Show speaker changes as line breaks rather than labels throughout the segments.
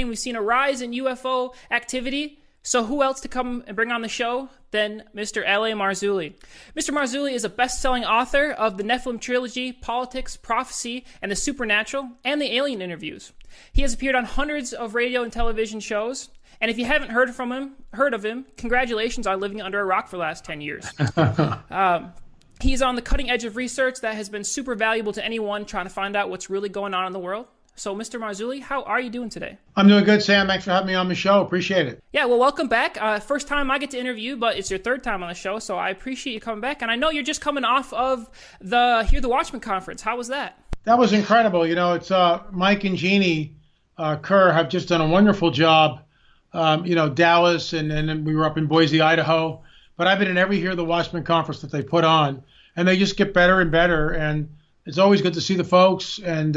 happening. We've seen a rise in UFO activity. So who else to come and bring on the show than Mr. L.A. Marzulli? Mr. Marzulli is a best-selling author of the Nephilim Trilogy, Politics, Prophecy, and the Supernatural, and the Alien Interviews. He has appeared on hundreds of radio and television shows. And if you haven't heard of him, congratulations on living under a rock for the last 10 years. He's on the cutting edge of research that has been super valuable to anyone trying to find out what's really going on in the world. So, Mr. Marzulli, how are you doing today?
I'm doing good, Sam. Thanks for having me on the show. Appreciate it.
Yeah, well, welcome back. First time I get to interview, but it's your third time on the show, so I appreciate you coming back. And I know you're just coming off of the Hear the Watchman conference. How was that?
That was incredible. You know, it's Mike and Jeannie Kerr have just done a wonderful job. Dallas, and then we were up in Boise, Idaho. But I've been in every Hear the Watchman conference that they put on, and they just get better and better. And it's always good to see the folks and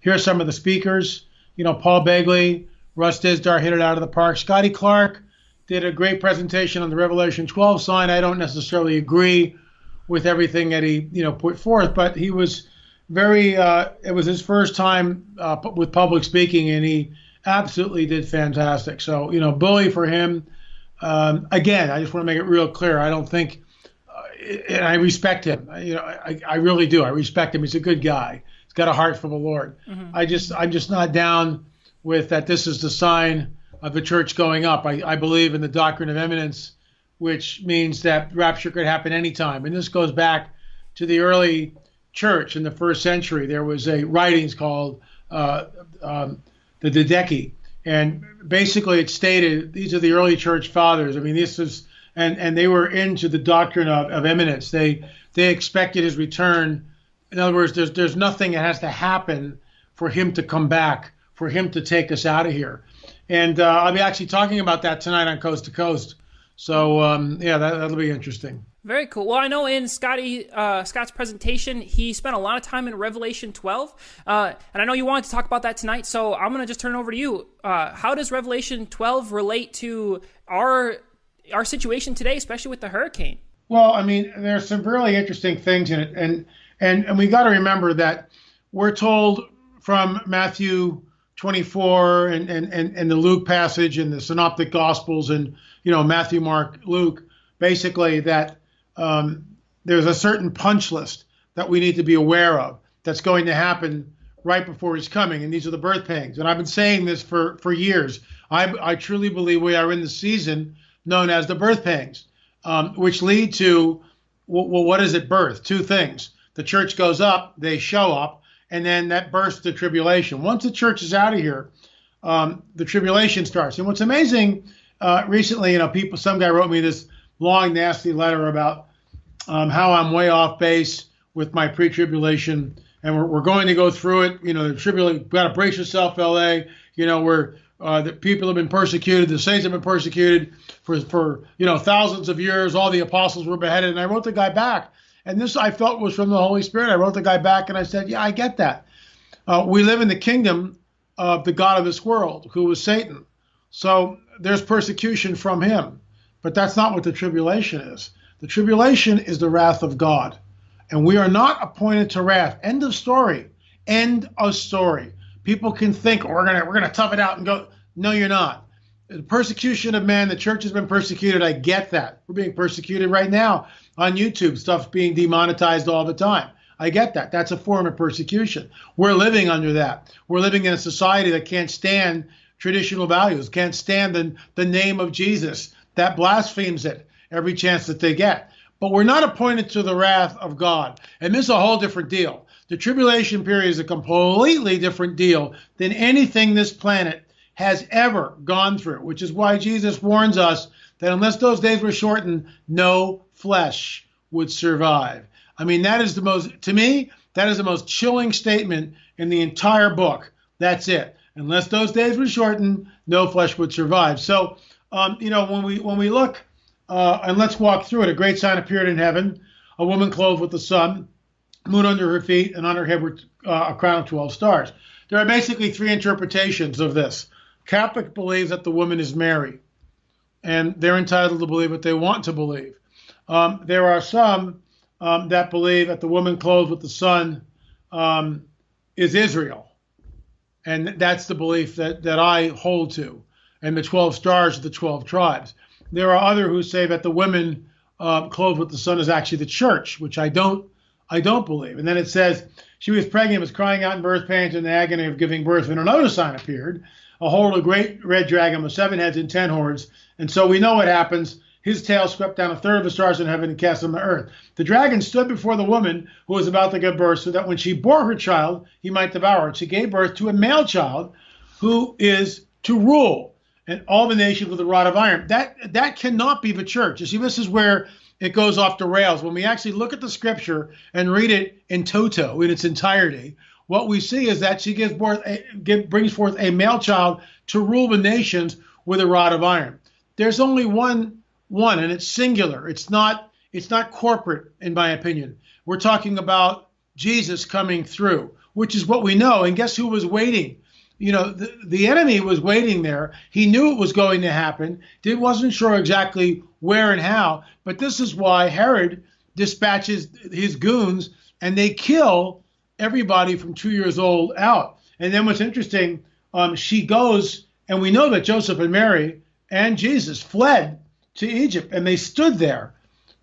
hear some of the speakers. You know, Paul Begley, Russ Dizdar hit it out of the park. Scotty Clark did a great presentation on the Revelation 12 sign. I don't necessarily agree with everything that he, put forth, but he was very, it was his first time with public speaking, and he absolutely did fantastic. So, bully for him. Again, I just want to make it real clear. I don't think, and I respect him. I really do. I respect him. He's a good guy. He's got a heart for the Lord. Mm-hmm. I'm just not down with that. This is the sign of the church going up. I believe in the doctrine of imminence, which means that rapture could happen anytime. And this goes back to the early church in the first century. There was a writings called the Didache, and basically it stated these are the early church fathers. I mean, this is and they were into the doctrine of imminence. They expected his return. In other words, there's nothing that has to happen for him to come back, for him to take us out of here. And I'll be actually talking about that tonight on Coast to Coast. So that'll be interesting.
Very cool. Well, I know in Scott's presentation, he spent a lot of time in Revelation 12, and I know you wanted to talk about that tonight, so I'm going to just turn it over to you. How does Revelation 12 relate to our situation today, especially with the hurricane?
Well, I mean, there's some really interesting things in it, and we got to remember that we're told from Matthew 24 and the Luke passage and the Synoptic Gospels and, Matthew, Mark, Luke, basically that there's a certain punch list that we need to be aware of that's going to happen right before his coming. And these are the birth pangs. And I've been saying this for years. I truly believe we are in the season known as the birth pangs, which lead to, well, what is it birth? Two things. The church goes up, they show up, and then that bursts the tribulation. Once the church is out of here, the tribulation starts. And what's amazing, recently, some guy wrote me this long, nasty letter about how I'm way off base with my pre-tribulation, and we're going to go through it. The tribulation, got to brace yourself, LA. The people have been persecuted, the saints have been persecuted for thousands of years. All the apostles were beheaded, and I wrote the guy back. And this I felt was from the Holy Spirit. I wrote the guy back and I said, yeah, I get that. We live in the kingdom of the God of this world, who is Satan. So there's persecution from him. But that's not what the tribulation is. The tribulation is the wrath of God. And we are not appointed to wrath. End of story. End of story. People can think, we're gonna tough it out and go. No, you're not. The persecution of man, the church has been persecuted. I get that. We're being persecuted right now on YouTube. Stuff's being demonetized all the time. I get that. That's a form of persecution. We're living under that. We're living in a society that can't stand traditional values, can't stand the name of Jesus, that blasphemes it every chance that they get. But we're not appointed to the wrath of God. And this is a whole different deal. The tribulation period is a completely different deal than anything this planet has ever gone through, which is why Jesus warns us that unless those days were shortened, no flesh would survive. I mean, that is the most chilling statement in the entire book. That's it. Unless those days were shortened, no flesh would survive. So, when we look, and let's walk through it. A great sign appeared in heaven, a woman clothed with the sun, moon under her feet, and on her head were a crown of 12 stars. There are basically three interpretations of this. Catholic believes that the woman is Mary, and they're entitled to believe what they want to believe. There are some that believe that the woman clothed with the sun is Israel. And that's the belief that I hold to. And the 12 stars are the 12 tribes. There are others who say that the women clothed with the sun is actually the church, which I don't believe. And then it says, she was pregnant, was crying out in birth pains and the agony of giving birth. And another sign appeared, a whole of great red dragon with 7 heads and 10 horns. And so we know what happens. His tail swept down a third of the stars in heaven and cast them to earth. The dragon stood before the woman who was about to give birth, so that when she bore her child, he might devour it. She gave birth to a male child who is to rule and all the nations with a rod of iron. That cannot be the church. You see, this is where it goes off the rails. When we actually look at the scripture and read it in toto, in its entirety, what we see is that she brings forth a male child to rule the nations with a rod of iron. There's only one, and it's singular. It's not corporate, in my opinion. We're talking about Jesus coming through, which is what we know. And guess who was waiting? The enemy was waiting there. He knew it was going to happen. He wasn't sure exactly where and how. But this is why Herod dispatches his goons, and they kill everybody from 2 years old out. And then what's interesting, she goes, and we know that Joseph and Mary and Jesus fled to Egypt, and they stood there.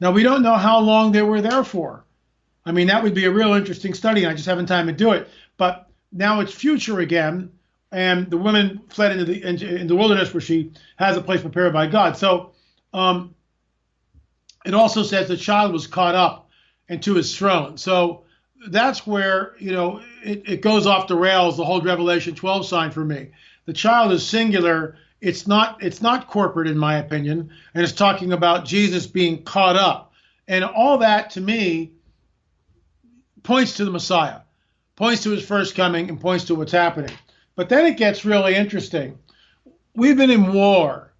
Now, we don't know how long they were there for. I mean, that would be a real interesting study. I just haven't time to do it. But now it's future again, and the woman fled into the wilderness where she has a place prepared by God. So it also says the child was caught up into his throne. So that's where, it goes off the rails, the whole Revelation 12 sign for me. The child is singular. It's not corporate, in my opinion, and it's talking about Jesus being caught up. And all that, to me, points to the Messiah, points to his first coming, and points to what's happening. But then it gets really interesting. We've been in war.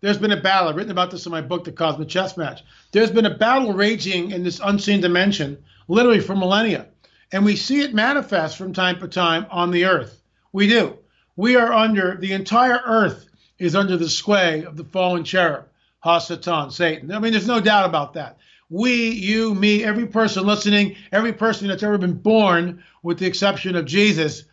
There's been a battle. I've written about this in my book, The Cosmic Chess Match. There's been a battle raging in this unseen dimension, literally for millennia. And we see it manifest from time to time on the earth. We do. The entire earth is under the sway of the fallen cherub, Ha-Satan, Satan. I mean, there's no doubt about that. We, you, me, every person listening, every person that's ever been born, with the exception of Jesus,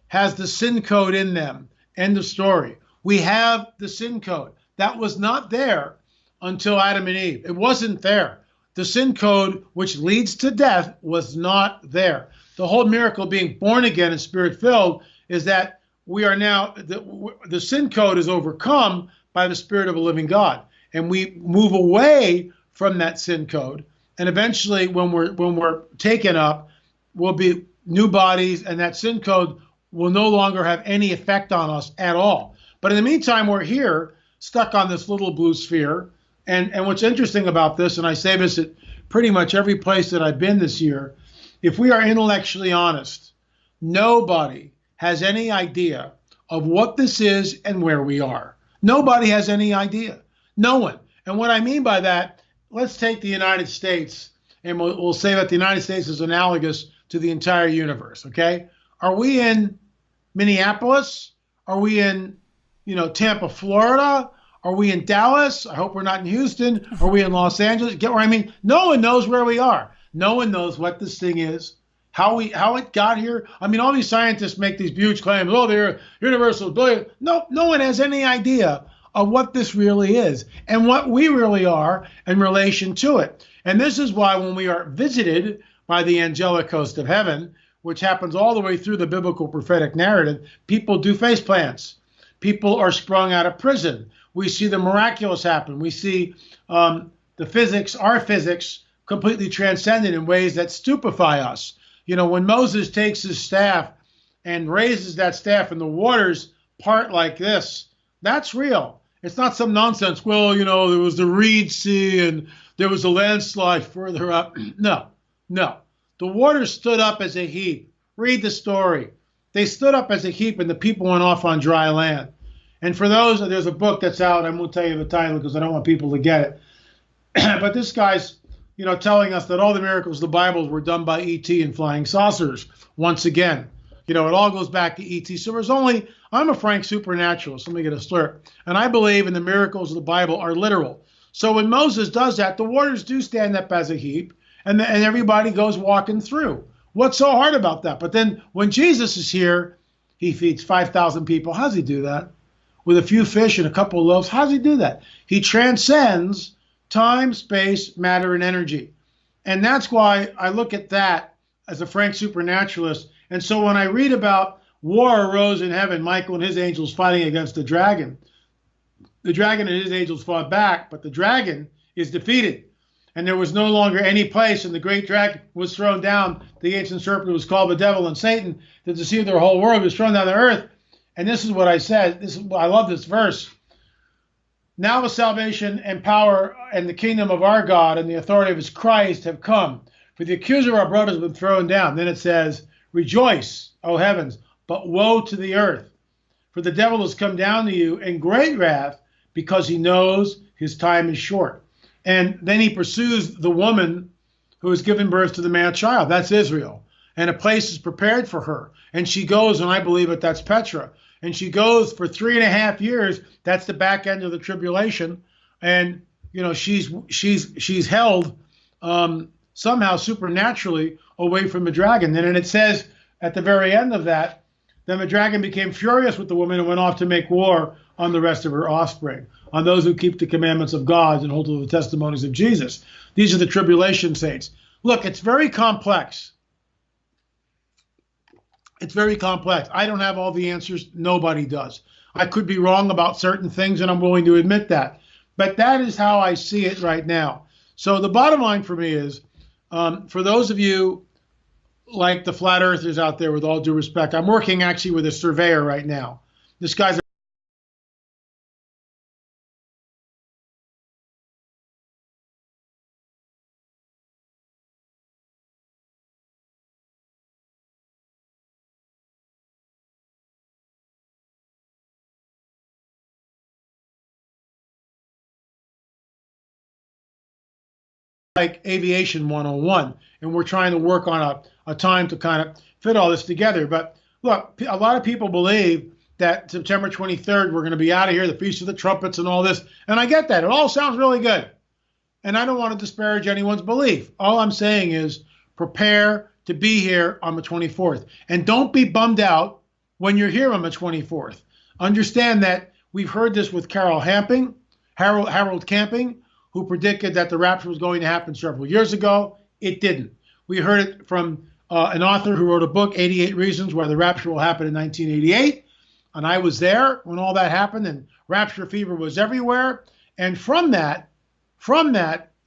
has the sin code in them. End of story. We have the sin code. That was not there until Adam and Eve. It wasn't there. The sin code, which leads to death, was not there. The whole miracle of being born again and spirit-filled is that we are now, the sin code is overcome by the Spirit of a living God. And we move away from that sin code. And eventually, when we're taken up, we'll be new bodies, and that sin code will no longer have any effect on us at all. But in the meantime, we're here, stuck on this little blue sphere. And what's interesting about this, and I say this at pretty much every place that I've been this year, if we are intellectually honest, nobody has any idea of what this is and where we are. Nobody has any idea. No one. And what I mean by that, let's take the United States, and we'll say that the United States is analogous to the entire universe, okay? Are we in Minneapolis? Are we in, Tampa, Florida? Are we in Dallas? I hope we're not in Houston. Are we in Los Angeles? Get where I mean? No one knows where we are. No one knows what this thing is, how it got here. I mean, all these scientists make these huge claims. Oh, they're universal billion. No one has any idea of what this really is and what we really are in relation to it. And this is why when we are visited by the angelic host of heaven, which happens all the way through the biblical prophetic narrative, people do face plants. People are sprung out of prison. We see the miraculous happen. We see our physics, completely transcended in ways that stupefy us. When Moses takes his staff and raises that staff and the waters part like this, that's real. It's not some nonsense. Well, there was the Reed Sea and there was a landslide further up. No. The waters stood up as a heap. Read the story. They stood up as a heap and the people went off on dry land. And for those, there's a book that's out. I won't tell you the title because I don't want people to get it. But this guy's, telling us that all the miracles of the Bible were done by E.T. and flying saucers. Once again, it all goes back to E.T. So I'm a frank supernaturalist. Let me get a slur. And I believe in the miracles of the Bible are literal. So when Moses does that, the waters do stand up as a heap and everybody goes walking through. What's so hard about that? But then when Jesus is here, he feeds 5,000 people. How does he do that? With a few fish and a couple of loaves. How does he do that? He transcends time, space, matter, and energy. And that's why I look at that as a frank supernaturalist. And so when I read about war arose in heaven, Michael and his angels fighting against the dragon and his angels fought back, but the dragon is defeated. And there was no longer any place, and the great dragon was thrown down. The ancient serpent was called the devil and Satan, to deceive their whole world, was thrown down to earth. And this is what I said. I love this verse. Now the salvation and power and the kingdom of our God and the authority of his Christ have come. For the accuser of our brothers has been thrown down. Then it says, rejoice, O heavens, but woe to the earth. For the devil has come down to you in great wrath, because he knows his time is short. And then he pursues the woman who has given birth to the male child. That's Israel. And a place is prepared for her. And she goes, and I believe that's Petra. And she goes for 3.5 years. That's the back end of the tribulation. And, she's held somehow supernaturally away from the dragon. And then it says at the very end of that, then the dragon became furious with the woman and went off to make war on the rest of her offspring, on those who keep the commandments of God and hold to the testimonies of Jesus. These are the tribulation saints. Look, it's very complex. It's very complex. I don't have all the answers. Nobody does. I could be wrong about certain things, and I'm willing to admit that. But that is how I see it right now. So the bottom line for me is, for those of you like the flat earthers out there, with all due respect, I'm working actually with a surveyor right now. This guy's like aviation 101, and we're trying to work on a time to kind of fit all this together. But look, a lot of people believe that September 23rd, we're going to be out of here, the Feast of the Trumpets and all this. And I get that. It all sounds really good. And I don't want to disparage anyone's belief. All I'm saying is prepare to be here on the 24th. And don't be bummed out when you're here on the 24th. Understand that we've heard this with Harold Camping, who predicted that the rapture was going to happen several years ago. It didn't. We heard it from an author who wrote a book, 88 Reasons Why the Rapture Will Happen in 1988. And I was there when all that happened, and rapture fever was everywhere. And from that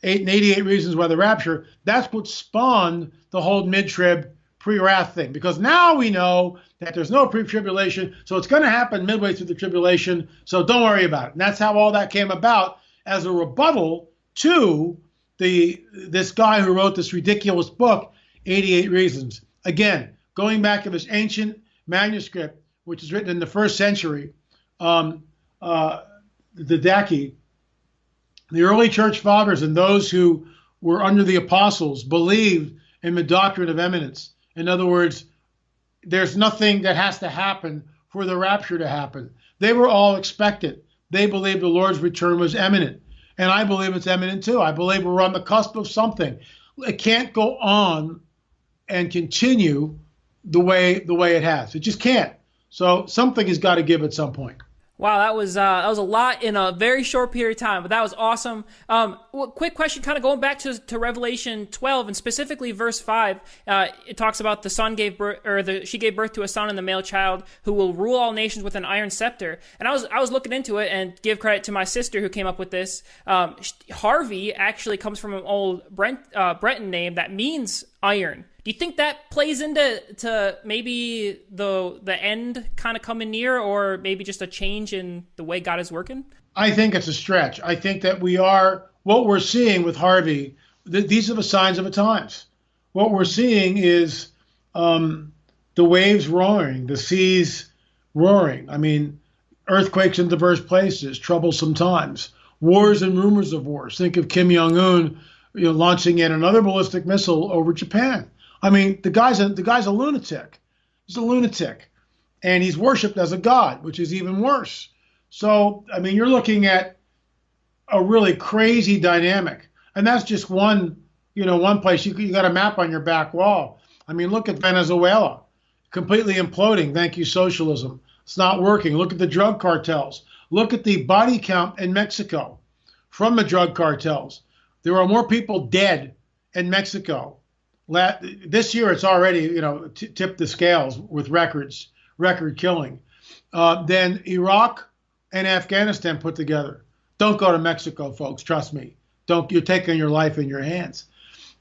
88 Reasons Why the Rapture, that's what spawned the whole mid-trib pre-wrath thing. Because now we know that there's no pre-tribulation, so it's going to happen midway through the tribulation, so don't worry about it. And that's how all that came about, as a rebuttal to this guy who wrote this ridiculous book, 88 Reasons. Again, going back to this ancient manuscript, which is written in the 1st century, the Didache, the early church fathers and those who were under the apostles believed in the doctrine of imminence. In other words, there's nothing that has to happen for the rapture to happen. They were all expectant. They believed the Lord's return was imminent. And I believe it's imminent too. I believe we're on the cusp of something. It can't go on and continue the way it has. It just can't. So something has got to give at some point.
Wow, that was a lot in a very short period of time, but that was awesome. Quick question, kind of going back to Revelation 12 and specifically verse 5. It talks about the son gave birth, she gave birth to a son and the male child who will rule all nations with an iron scepter. And I was looking into it, and give credit to my sister who came up with this. Harvey actually comes from an old Breton name that means iron. Do you think that plays into maybe the end kind of coming near, or maybe just a change in the way God is working?
I think it's a stretch. I think that what we're seeing with Harvey, these are the signs of the times. What we're seeing is the waves roaring, the seas roaring. I mean, earthquakes in diverse places, troublesome times, wars and rumors of wars. Think of Kim Jong-un, launching yet another ballistic missile over Japan. I mean, the guy's a lunatic. He's a lunatic, and he's worshipped as a god, which is even worse. So, I mean, you're looking at a really crazy dynamic, and that's just one place. You got a map on your back wall. I mean, look at Venezuela. completely imploding. Thank you, socialism. It's not working. Look at the drug cartels. Look at the body count in Mexico from the drug cartels. There are more people dead in Mexico. This year, it's already, tipped the scales with record killing, than Iraq and Afghanistan put together. Don't go to Mexico, folks. Trust me. Don't. You're taking your life in your hands.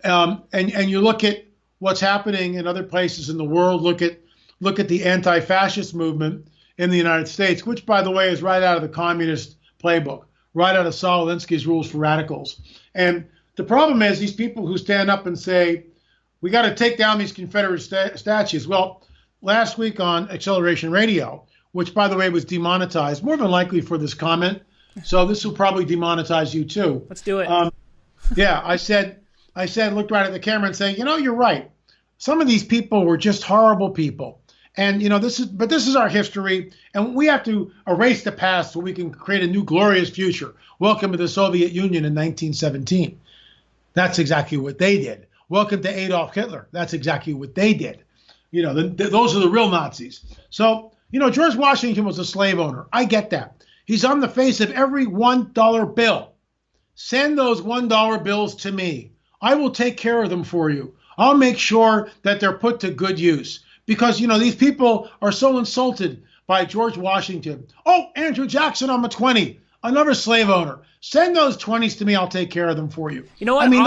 And you look at what's happening in other places in the world. Look at the anti-fascist movement in the United States, which, by the way, is right out of the communist playbook, right out of Saul Alinsky's Rules for Radicals. And the problem is these people who stand up and say, we got to take down these Confederate statues. Well, last week on Acceleration Radio, which, by the way, was demonetized, more than likely for this comment, so this will probably demonetize you too.
Let's do it.
Yeah, I said, looked right at the camera and saying, you're right. Some of these people were just horrible people. And, this is our history, and we have to erase the past so we can create a new glorious future. Welcome to the Soviet Union in 1917. That's exactly what they did. Welcome to Adolf Hitler. That's exactly what they did. Those are the real Nazis. So, George Washington was a slave owner. I get that. He's on the face of every $1 bill. Send those $1 bills to me. I will take care of them for you. I'll make sure that they're put to good use. Because, these people are so insulted by George Washington. Oh, Andrew Jackson on the 20, another slave owner. Send those 20s to me. I'll take care of them for you.
You know what?
I mean,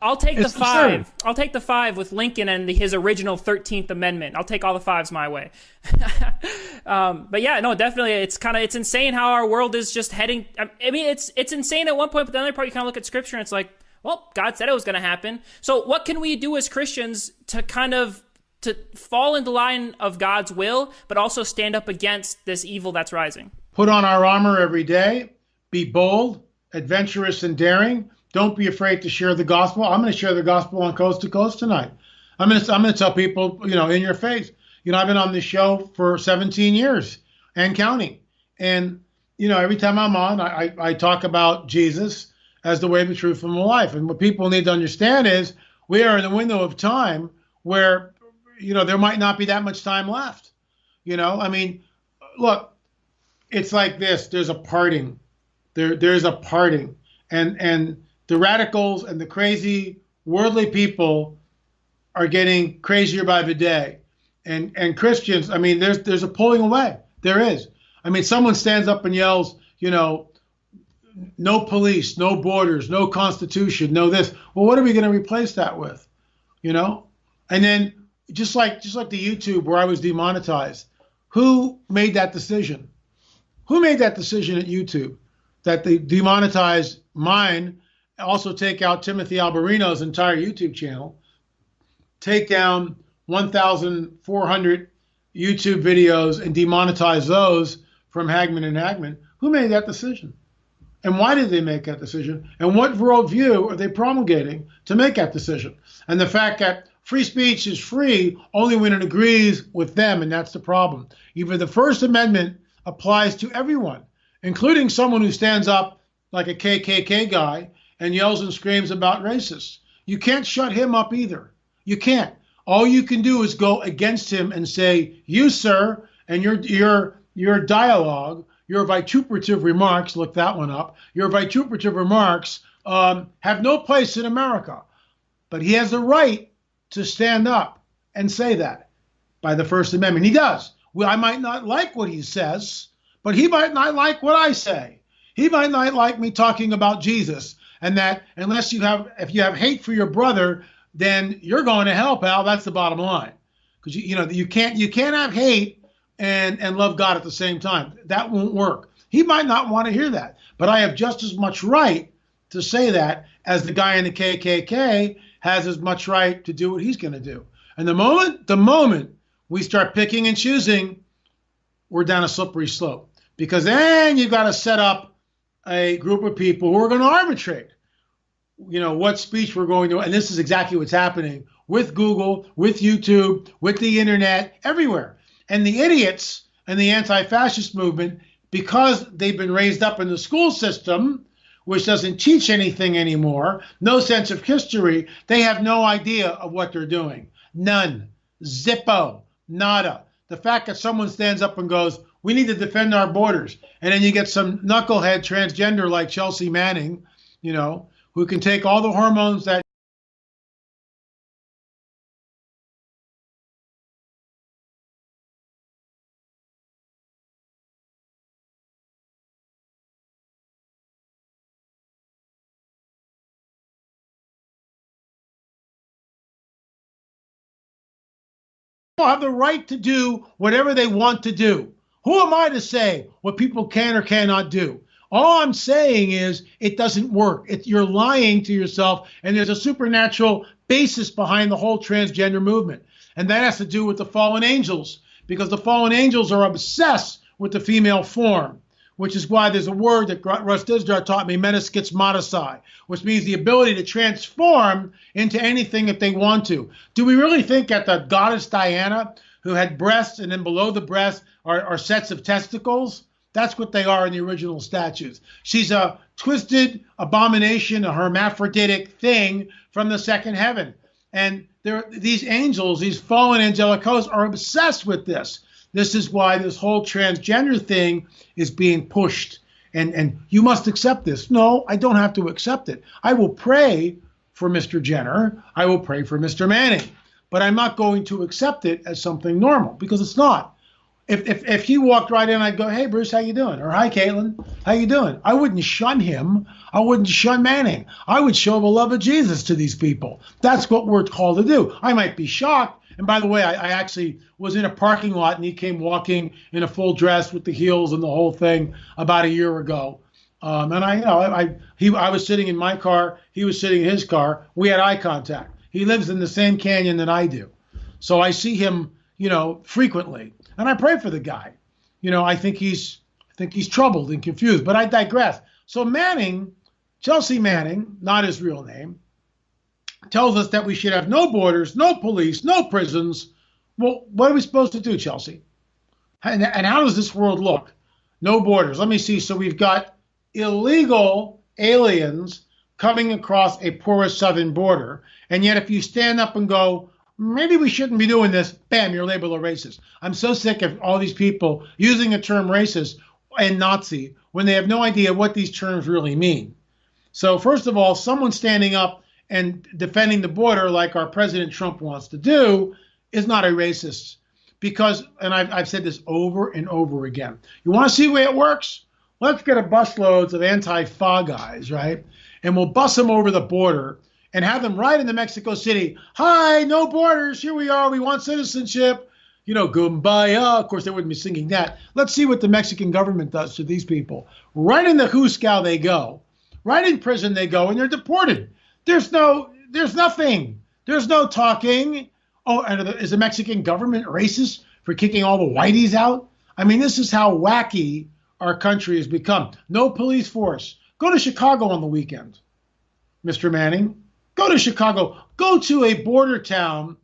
I'll take the 5.
absurd.
I'll take the 5 with Lincoln and his original 13th Amendment. I'll take all the 5s my way. But yeah, no, definitely. It's insane how our world is just heading. I mean, it's insane at one point, but the other part, you kind of look at scripture and it's like, well, God said it was going to happen. So what can we do as Christians to to fall into line of God's will, but also stand up against this evil that's rising?
Put on our armor every day. Be bold, adventurous, and daring. Don't be afraid to share the gospel. I'm going to share the gospel on Coast to Coast tonight. I'm going to tell people, in your face. I've been on this show for 17 years and counting. And, every time I'm on, I talk about Jesus as the way, the truth, and the life. And what people need to understand is we are in a window of time where, there might not be that much time left. I mean, look, it's like this. There's a parting. There's a parting. And the radicals and the crazy worldly people are getting crazier by the day. And Christians, I mean, there's a pulling away. There is. I mean, someone stands up and yells, no police, no borders, no constitution, no this. Well, what are we going to replace that with? And then just like the YouTube where I was demonetized, who made that decision? Who made that decision at YouTube that they demonetize mine, also take out Timothy Alberino's entire YouTube channel, take down 1,400 YouTube videos and demonetize those from Hagman and Hagman? Who made that decision? And why did they make that decision? And what worldview are they promulgating to make that decision? And the fact that free speech is free only when it agrees with them, and that's the problem. Even the First Amendment applies to everyone, including someone who stands up like a KKK guy and yells and screams about racists. You can't shut him up either. You can't. All you can do is go against him and say, you, sir, and your dialogue, your vituperative remarks, look that one up, your vituperative remarks have no place in America. But he has the right to stand up and say that by the First Amendment. He does. Well, I might not like what he says, but he might not like what I say. He might not like me talking about Jesus, and that if you have hate for your brother, then you're going to hell, pal. That's the bottom line. Because you can't have hate and love God at the same time. That won't work. He might not want to hear that, but I have just as much right to say that as the guy in the KKK has as much right to do what he's going to do. And the moment we start picking and choosing, we're down a slippery slope. Because then you've got to set up a group of people who are going to arbitrate, what speech we're going to. And this is exactly what's happening with Google, with YouTube, with the internet, everywhere. And the idiots and the anti-fascist movement, because they've been raised up in the school system, which doesn't teach anything anymore, no sense of history, they have no idea of what they're doing. None. Zippo. Nada. The fact that someone stands up and goes, we need to defend our borders. And then you get some knucklehead transgender like Chelsea Manning, who can take all the hormones that have the right to do whatever they want to do. Who am I to say what people can or cannot do? All I'm saying is it doesn't work. You're lying to yourself, and there's a supernatural basis behind the whole transgender movement. And that has to do with the fallen angels, because the fallen angels are obsessed with the female form, which is why there's a word that Russ Dizdar taught me, meniscus which means the ability to transform into anything if they want to. Do we really think that the goddess Diana, who had breasts and then below the breasts are sets of testicles? That's what they are in the original statues. She's a twisted abomination, a hermaphroditic thing from the second heaven. And these angels, these fallen angelic hosts, are obsessed with this. This is why this whole transgender thing is being pushed. And you must accept this. No, I don't have to accept it. I will pray for Mr. Jenner. I will pray for Mr. Manning. But I'm not going to accept it as something normal, because it's not. If he walked right in, I'd go, hey, Bruce, how you doing? Or hi, Caitlin, how you doing? I wouldn't shun him. I wouldn't shun Manning. I would show the love of Jesus to these people. That's what we're called to do. I might be shocked. And by the way, I actually was in a parking lot, and he came walking in a full dress with the heels and the whole thing about a year ago. And I was sitting in my car. He was sitting in his car. We had eye contact. He lives in the same canyon that I do. So I see him, frequently. And I pray for the guy. I think he's troubled and confused, but I digress. So Manning, Chelsea Manning, not his real name, tells us that we should have no borders, no police, no prisons. Well, what are we supposed to do, Chelsea? And how does this world look? No borders. Let me see. So we've got illegal aliens coming across a porous southern border. And yet if you stand up and go, maybe we shouldn't be doing this, bam, you're labeled a racist. I'm so sick of all these people using the term racist and Nazi when they have no idea what these terms really mean. So first of all, someone standing up and defending the border like our President Trump wants to do is not a racist. Because, and I've said this over and over again, you want to see the way it works? Let's get a busloads of Anti-Fa guys, right? And we'll bus them over the border and have them right into Mexico City. Hi, no borders, here we are, we want citizenship. Kumbaya. Of course, they wouldn't be singing that. Let's see what the Mexican government does to these people. Right in the Huskow they go. Right in prison they go, and they're deported. There's nothing. There's no talking. Oh, and is the Mexican government racist for kicking all the whiteys out? I mean, this is how wacky our country has become. No police force. Go to Chicago on the weekend, Mr. Manning. Go to Chicago. Go to a border town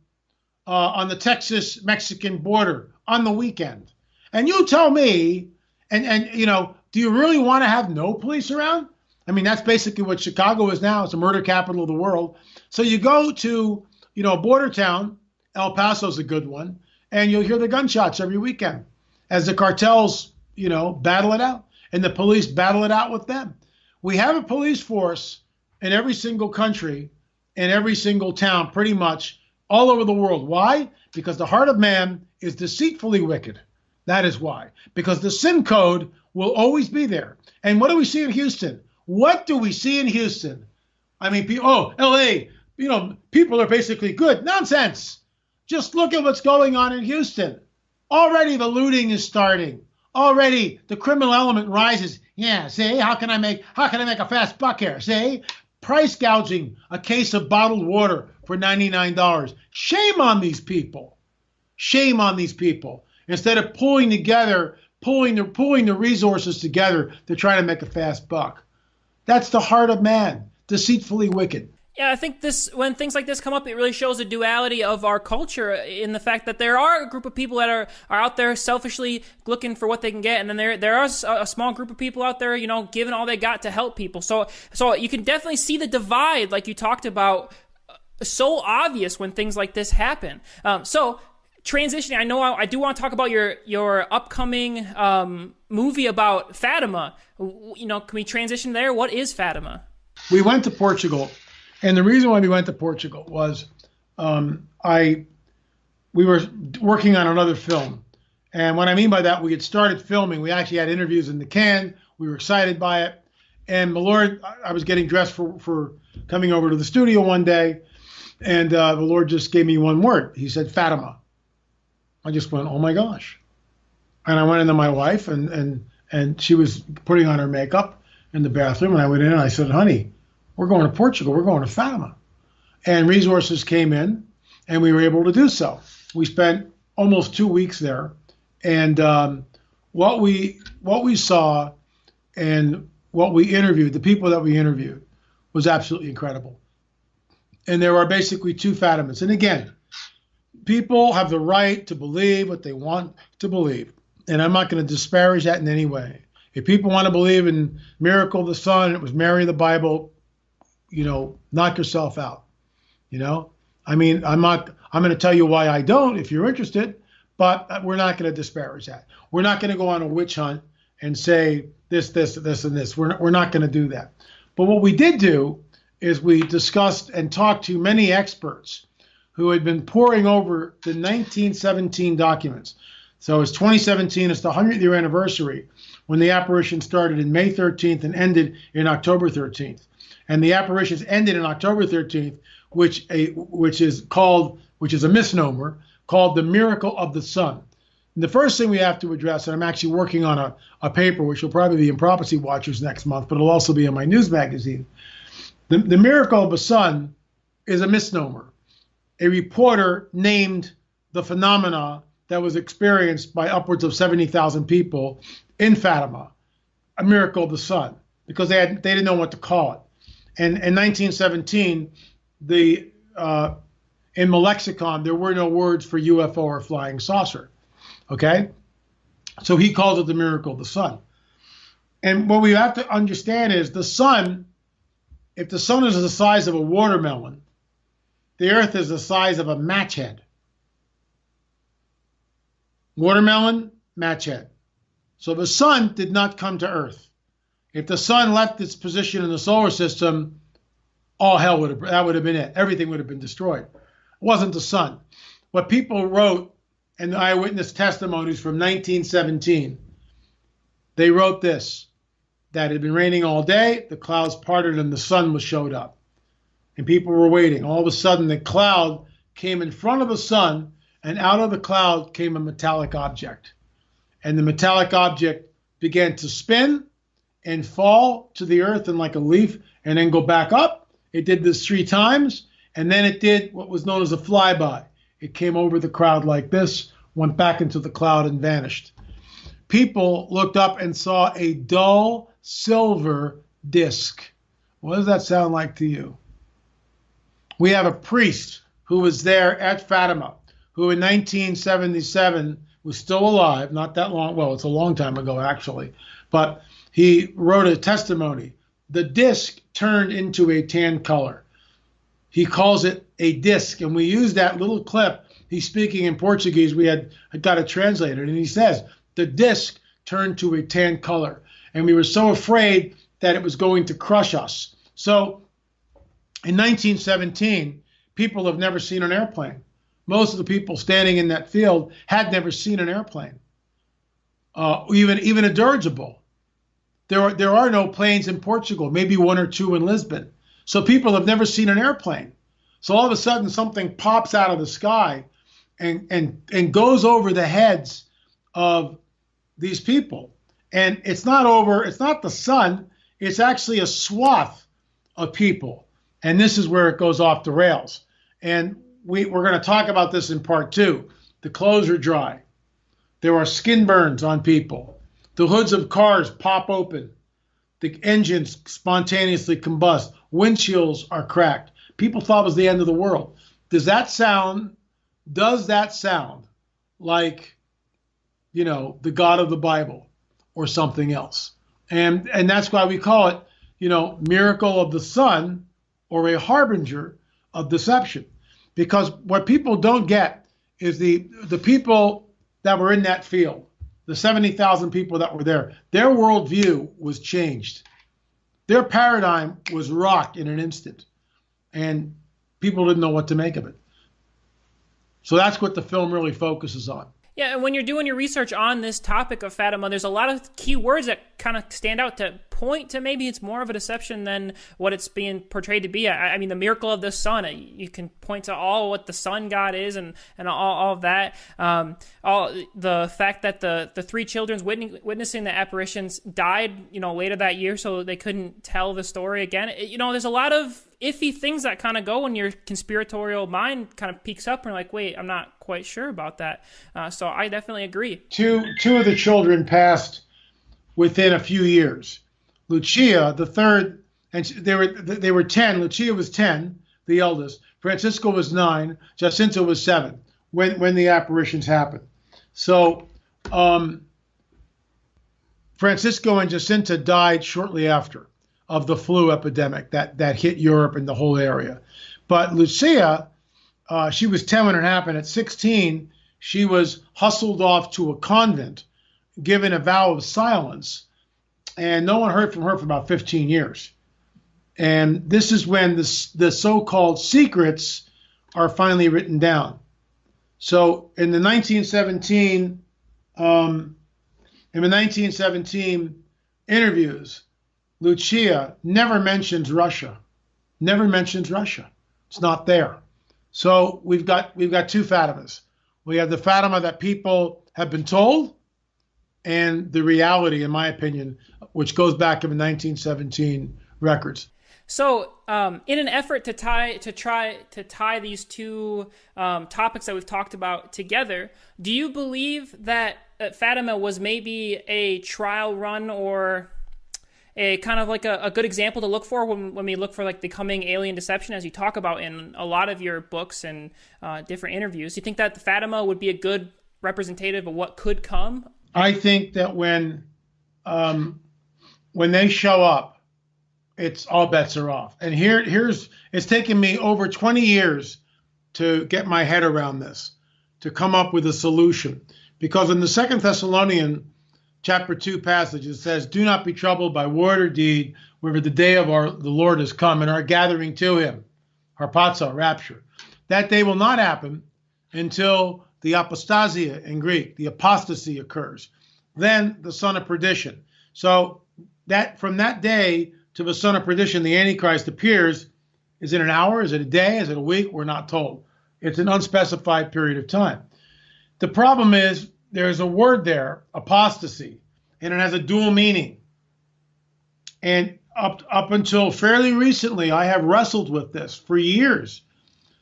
on the Texas-Mexican border on the weekend. And you tell me, do you really want to have no police around? I mean, that's basically what Chicago is now. It's a murder capital of the world. So you go to, a border town, El Paso's a good one, and you'll hear the gunshots every weekend as the cartels, battle it out, and the police battle it out with them. We have a police force in every single country, in every single town, pretty much all over the world. Why? Because the heart of man is deceitfully wicked. That is why. Because the sin code will always be there. And what do we see in Houston? What do we see in Houston? I mean, LA, people are basically good. Nonsense. Just look at what's going on in Houston. Already the looting is starting. Already the criminal element rises. Yeah, see, how can I make a fast buck here? See? Price gouging a case of bottled water for $99. Shame on these people. Shame on these people. Instead of pulling the resources together to try to make a fast buck. That's the heart of man, deceitfully wicked.
Yeah, I think when things like this come up, it really shows the duality of our culture in the fact that there are a group of people that are out there selfishly looking for what they can get, and then there are a small group of people out there, giving all they got to help people. So you can definitely see the divide, like you talked about, so obvious when things like this happen. So transitioning, I know I do want to talk about your upcoming movie about Fatima. Can we transition there? What is Fatima?
We went to Portugal, and the reason why we went to Portugal was we were working on another film. And what I mean by that, we had started filming. We actually had interviews in the can. We were excited by it. And the Lord, I was getting dressed for coming over to the studio one day, and the Lord just gave me one word. He said, Fatima. I just went, oh my gosh. And I went into my wife, and she was putting on her makeup in the bathroom. And I went in and I said, honey, we're going to Portugal. We're going to Fatima. And resources came in, and we were able to do so. We spent almost 2 weeks there. And what we saw and what we interviewed, the people that we interviewed, was absolutely incredible. And there are basically two Fatimas. And again, people have the right to believe what they want to believe. And I'm not going to disparage that in any way. If people want to believe in miracle of the sun, it was Mary, the Bible, knock yourself out. I mean, I'm going to tell you why I don't if you're interested, but we're not going to disparage that. We're not going to go on a witch hunt and say this, and this. We're not going to do that. But what we did do is we discussed and talked to many experts who had been poring over the 1917 documents. So it's 2017, it's the 100th year anniversary when the apparition started in May 13th and ended in October 13th. And the apparitions ended in October 13th, which is a misnomer, called the miracle of the sun. And the first thing we have to address, and I'm actually working on a paper which will probably be in Prophecy Watchers next month, but it'll also be in my news magazine. The miracle of the sun is a misnomer. A reporter named the phenomena that was experienced by upwards of 70,000 people in Fatima a miracle of the sun, because they didn't know what to call it. And in 1917, in the lexicon, there were no words for UFO or flying saucer. Okay? So he calls it the miracle of the sun. And what we have to understand is the sun, if the sun is the size of a watermelon, the earth is the size of a match head. Watermelon, match head. So the sun did not come to earth. If the sun left its position in the solar system, all hell would have been it. Everything would have been destroyed. It wasn't the sun. What people wrote in the eyewitness testimonies from 1917, they wrote this, that it had been raining all day, the clouds parted and the sun showed up. And people were waiting. All of a sudden, the cloud came in front of the sun, and out of the cloud came a metallic object. And the metallic object began to spin and fall to the earth and like a leaf and then go back up. It did this 3 times, and then it did what was known as a flyby. It came over the crowd like this, went back into the cloud and vanished. People looked up and saw a dull silver disc. What does that sound like to you? We have a priest who was there at Fatima, who in 1977 was still alive, not that long, well, it's a long time ago actually, but he wrote a testimony. The disc turned into a tan color. He calls it a disc, and we use that little clip. He's speaking in Portuguese. We had got it translated, and he says, the disc turned to a tan color, and we were so afraid that it was going to crush us. So in 1917, people have never seen an airplane. Most of the people standing in that field had never seen an airplane, even a dirigible. There are no planes in Portugal, maybe 1 or 2 in Lisbon. So people have never seen an airplane. So all of a sudden something pops out of the sky and goes over the heads of these people. And it's not the sun, it's actually a swath of people. And this is where it goes off the rails. And we're going to talk about this in part 2. The clothes are dry. There are skin burns on people. The hoods of cars pop open. The engines spontaneously combust. Windshields are cracked. People thought it was the end of the world. Does that sound like, the God of the Bible or something else? And that's why we call it, miracle of the sun or a harbinger of deception. Because what people don't get is the people that were in that field, the 70,000 people that were there, their worldview was changed. Their paradigm was rocked in an instant, and people didn't know what to make of it. So that's what the film really focuses on.
Yeah, and when you're doing your research on this topic of Fatima, there's a lot of key words that kind of stand out to point to maybe it's more of a deception than what it's being portrayed to be. I mean, the miracle of the sun, you can point to all what the sun god is and all of that. All the fact that the three children witnessing the apparitions died, later that year, so they couldn't tell the story again. There's a lot of iffy things that kind of go when your conspiratorial mind kind of peaks up and you're like, wait, I'm not quite sure about that. So I definitely agree.
Two of the children passed within a few years. Lucia, the third, and they were 10. Lucia was 10, the eldest. Francisco was 9. Jacinta was 7 when the apparitions happened. So Francisco and Jacinta died shortly after of the flu epidemic that hit Europe and the whole area. But Lucia, she was 10 when it happened. At 16, she was hustled off to a convent, given a vow of silence, and no one heard from her for about 15 years. And this is when the so-called secrets are finally written down. So in the 1917 interviews, Lucia never mentions Russia. Never mentions Russia. It's not there. So we've got two Fatimas. We have the Fatima that people have been told, and the reality, in my opinion, which goes back to the 1917 records.
So, in an effort to try to tie these two topics that we've talked about together, do you believe that Fatima was maybe a trial run or a kind of like a good example to look for when we look for like the coming alien deception, as you talk about in a lot of your books and different interviews? Do you think that the Fatima would be a good representative of what could come?
I think that when they show up, it's all bets are off. And it's taken me over 20 years to get my head around this, to come up with a solution. Because in the 2 Thessalonians chapter 2 passage, it says, "Do not be troubled by word or deed, whenever the day of the Lord has come and our gathering to him," harpazo, rapture. That day will not happen until the apostasia in Greek, the apostasy occurs. Then the son of perdition. So that from that day to the son of perdition, the Antichrist appears. Is it an hour? Is it a day? Is it a week? We're not told. It's an unspecified period of time. The problem is there's a word there, apostasy, and it has a dual meaning. And up until fairly recently, I have wrestled with this for years.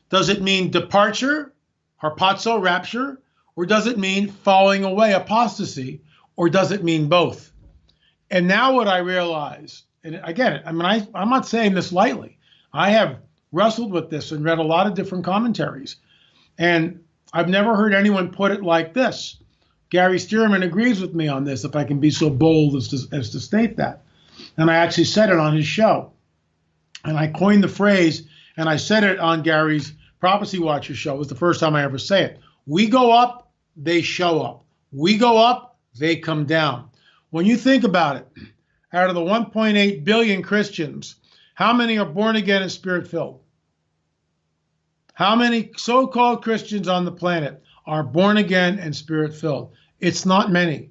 Does it mean departure, harpazo, rapture, or does it mean falling away, apostasy, or does it mean both? And now what I realize, and again, I'm not saying this lightly. I have wrestled with this and read a lot of different commentaries, and I've never heard anyone put it like this. Gary Stearman agrees with me on this, if I can be so bold as to state that. And I actually said it on his show. And I coined the phrase, and I said it on Gary's Prophecy Watcher show. It was the first time I ever say it. We go up, they show up. We go up, they come down. When you think about it, out of the 1.8 billion Christians, how many are born again and spirit-filled? How many so-called Christians on the planet are born again and spirit-filled? It's not many.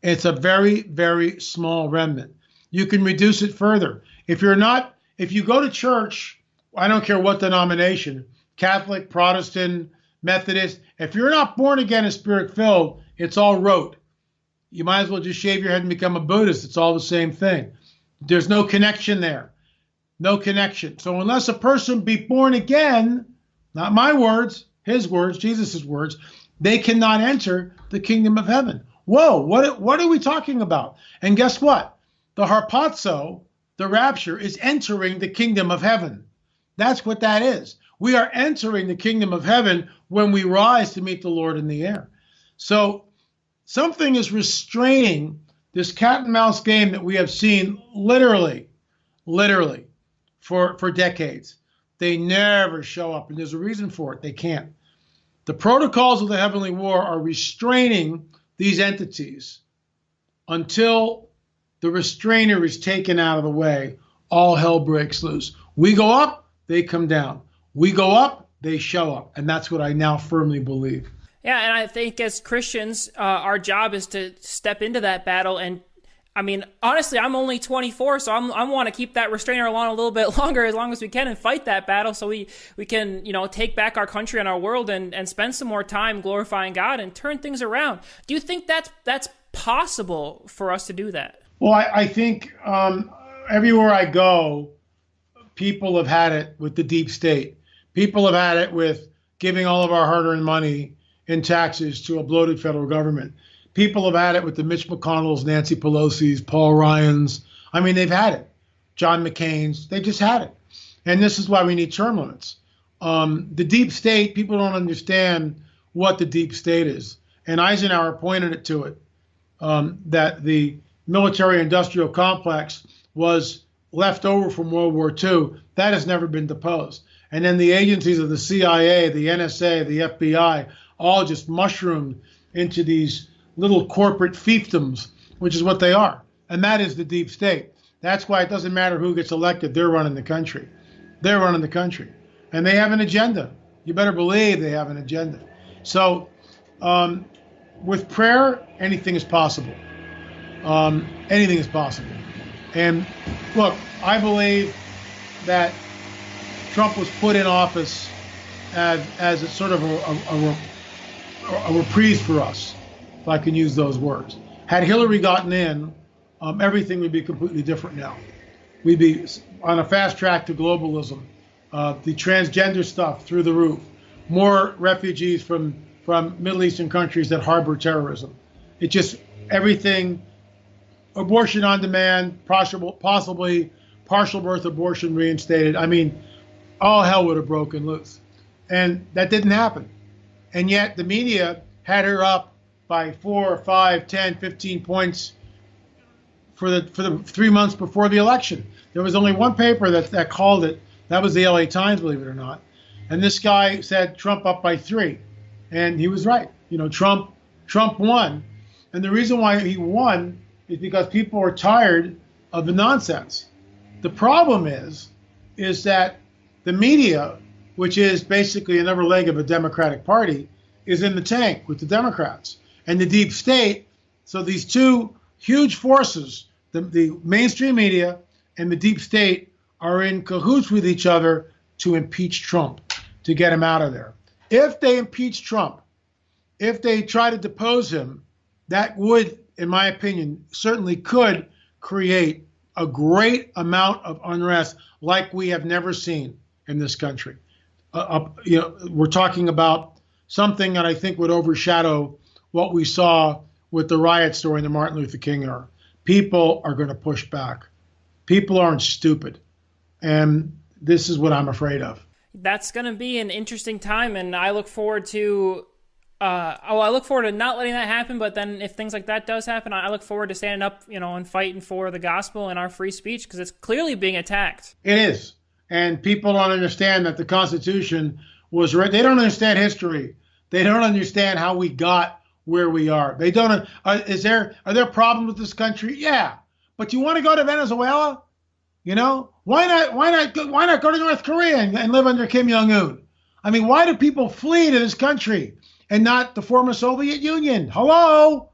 It's a very, very small remnant. You can reduce it further. If you go to church, I don't care what denomination, Catholic, Protestant, Methodist, if you're not born again and spirit-filled, it's all rote. You might as well just shave your head and become a Buddhist. It's all the same thing. There's no connection there. No connection. So unless a person be born again, not my words, his words, Jesus' words, they cannot enter the kingdom of heaven. Whoa, what are we talking about? And guess what? The harpazo, the rapture, is entering the kingdom of heaven. That's what that is. We are entering the kingdom of heaven when we rise to meet the Lord in the air. So something is restraining this cat and mouse game that we have seen literally for decades. They never show up, and there's a reason for it. They can't. The protocols of the Heavenly War are restraining these entities until the restrainer is taken out of the way. All hell breaks loose. We go up, they come down. We go up, they show up. And that's what I now firmly believe.
Yeah, and I think as Christians, our job is to step into that battle. And I mean, honestly, I'm only 24, so I want to keep that restrainer on a little bit longer, as long as we can, and fight that battle so we can, take back our country and our world and spend some more time glorifying God and turn things around. Do you think that's possible for us to do that?
Well, I think everywhere I go, people have had it with the deep state. People have had it with giving all of our hard-earned money in taxes to a bloated federal government. People have had it with the Mitch McConnells, Nancy Pelosi's, Paul Ryans. I mean, they've had it. John McCain's, they just had it. And this is why we need term limits. The deep state, people don't understand what the deep state is. And Eisenhower pointed it to it, that the military-industrial complex was left over from World War II. That has never been deposed. And then the agencies of the CIA, the NSA, the FBI, all just mushroomed into these little corporate fiefdoms, which is what they are. And that is the deep state. That's why it doesn't matter who gets elected. They're running the country. They're running the country. And they have an agenda. You better believe they have an agenda. So with prayer, anything is possible. Anything is possible. And look, I believe that Trump was put in office as a sort of a reprise for us, if I can use those words. Had Hillary gotten in, everything would be completely different now. We'd be on a fast track to globalism, the transgender stuff through the roof, more refugees from Middle Eastern countries that harbor terrorism. It just, everything, abortion on demand, possibly partial birth abortion reinstated. I mean, all hell would have broken loose. And that didn't happen. And yet the media had her up by 4, 5, 10, 15 points for the 3 months before the election. There was only one paper that called it. That was the LA Times, believe it or not. And this guy said Trump up by 3. And he was right. Trump won. And the reason why he won is because people are tired of the nonsense. The problem is that the media, which is basically another leg of a Democratic Party, is in the tank with the Democrats. And the deep state, so these two huge forces, the mainstream media and the deep state, are in cahoots with each other to impeach Trump, to get him out of there. If they impeach Trump, if they try to depose him, that would, in my opinion, certainly could create a great amount of unrest like we have never seen in this country. We're talking about something that I think would overshadow what we saw with the riots during the Martin Luther King era. People are going to push back. People aren't stupid. And this is what I'm afraid of.
That's going to be an interesting time, and I look forward to I look forward to not letting that happen, but then if things like that does happen, I look forward to standing up, and fighting for the gospel and our free speech, because it's clearly being attacked.
It is. And people don't understand that the Constitution was written. They don't understand history. They don't understand how we got where we are. They don't. Are there problems with this country? Yeah. But you want to go to Venezuela? Why not go to North Korea and live under Kim Jong-un? I mean, why do people flee to this country and not the former Soviet Union? Hello,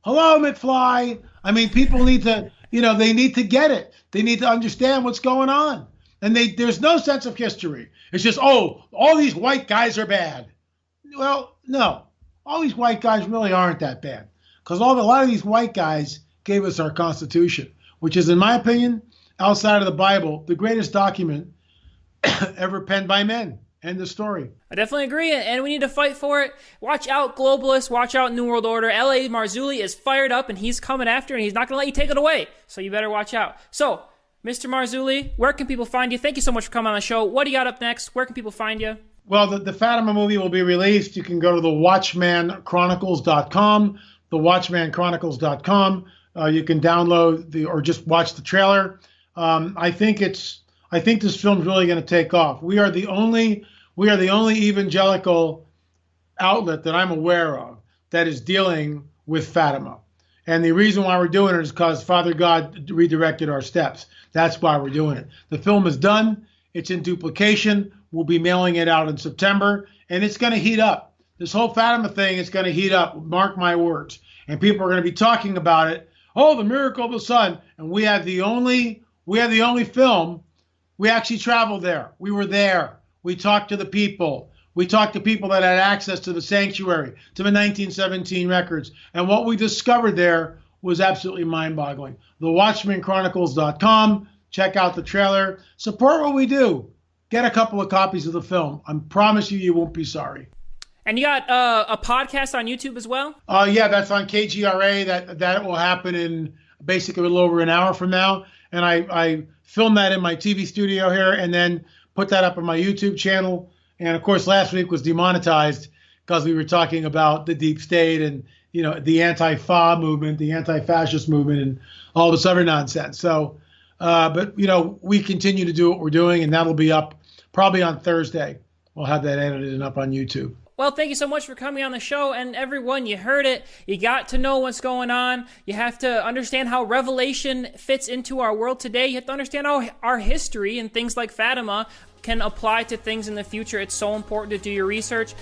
McFly. I mean, people need to, they need to get it. They need to understand what's going on. And there's no sense of history. It's just, all these white guys are bad. Well, no, all these white guys really aren't that bad, because a lot of these white guys gave us our Constitution, which is, in my opinion, outside of the Bible, the greatest document ever penned by men. End of story.
I definitely agree, and we need to fight for it. Watch out, globalists. Watch out, New World Order. L.A. Marzulli is fired up, and he's coming after, and he's not going to let you take it away. So you better watch out. So, Mr. Marzulli, where can people find you? Thank you so much for coming on the show. What do you got up next? Where can people find you?
Well, the Fatima movie will be released. You can go to thewatchmanchronicles.com, thewatchmanchronicles.com. You can download or just watch the trailer. I think this film's really going to take off. We are the only evangelical outlet that I'm aware of that is dealing with Fatima. And the reason why we're doing it is because Father God redirected our steps. That's why we're doing it. The film is done. It's in duplication. We'll be mailing it out in September, and it's going to heat up. This whole Fatima thing is going to heat up. Mark my words. And people are going to be talking about it. Oh, the miracle of the sun. And we have the only film. We actually traveled there. We were there. We talked to the people. We talked to people that had access to the sanctuary, to the 1917 records. And what we discovered there was absolutely mind-boggling. TheWatchmanChronicles.com. Check out the trailer. Support what we do. Get a couple of copies of the film. I promise you, you won't be sorry.
And you got a podcast on YouTube as well?
Yeah, that's on KGRA. That will happen in basically a little over an hour from now. And I filmed that in my TV studio here and then put that up on my YouTube channel. And of course, last week was demonetized because we were talking about the deep state and, you know, the anti-FA movement, the anti-fascist movement, and all this other nonsense. So, but, you know, we continue to do what we're doing, and that'll be up probably on Thursday. We'll have that edited and up on YouTube.
Well, thank you so much for coming on the show. And everyone, you heard it. You got to know what's going on. You have to understand how Revelation fits into our world today. You have to understand how our history and things like Fatima can apply to things in the future. It's so important to do your research.